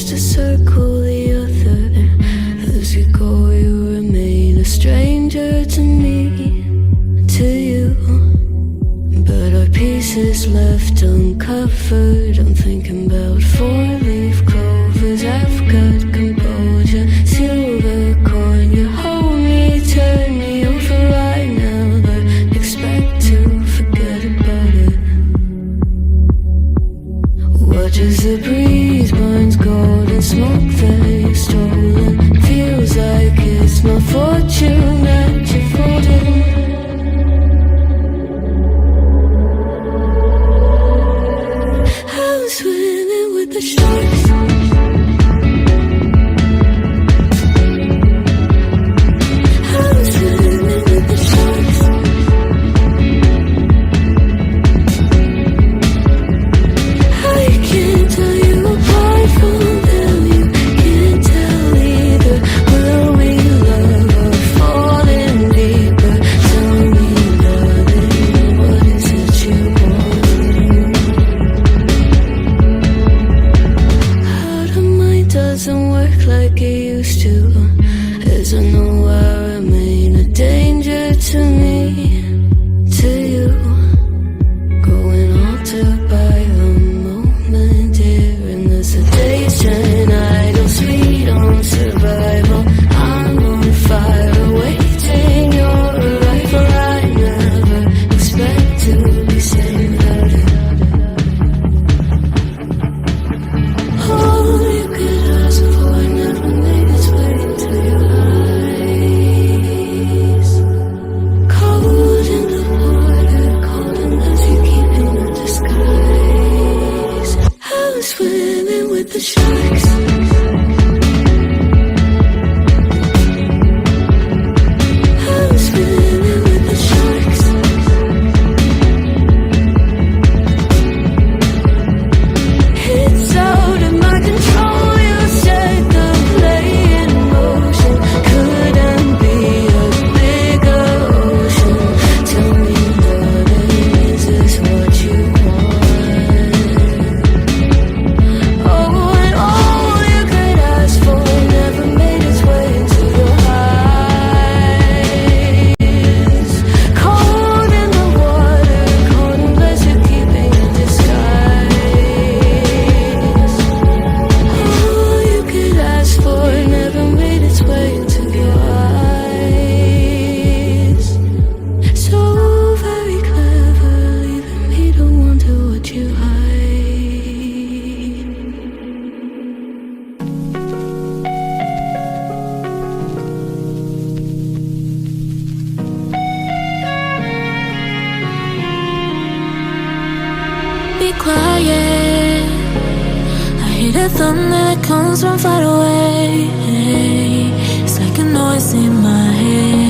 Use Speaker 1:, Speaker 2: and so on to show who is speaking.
Speaker 1: to circle the other. As you go, you remain a stranger to me, to you. But our pieces left uncovered. I'm thinking about four-leaf clovers. I've got composure, silver coin. You hold me, turn me over right now, but expect to forget about it. Watch as the breeze burns golden smoke that you've stolen. Feels like it's my fortune that you're folding. I'm swimming with the sharks. I'm swimming with the sharks. I can't tell you apart from them. You can't tell either. Will we love or fall in deeper? Tell me, darling, what is it you want? Heart of mine doesn't work like it used to. As I know I remain a danger to me, to you. Going altered by the moment, dear. And as the days turn idle, sweet on survival, I'm on fire, awaiting your arrival. I never expect to be saying about it. All you could ask for never made its way into your eyes. Cold in the water, cold unless you keep in a disguise. I'm swimming with the sharks. I'm swimming with the sharks. It's out of my control. You set the play in motion. Couldn't be a bigger ocean. Tell me, darling, is this what you want? Oh, and all you could ask for never made its way into your eyes. Cold in the water, cold unless you're keeping a disguise. All you could ask for never made its way into your eyes. So very clever, leaving me to wonder what you hide. Be quiet. I hear the thunder that comes from far away. It's like a noise in my head.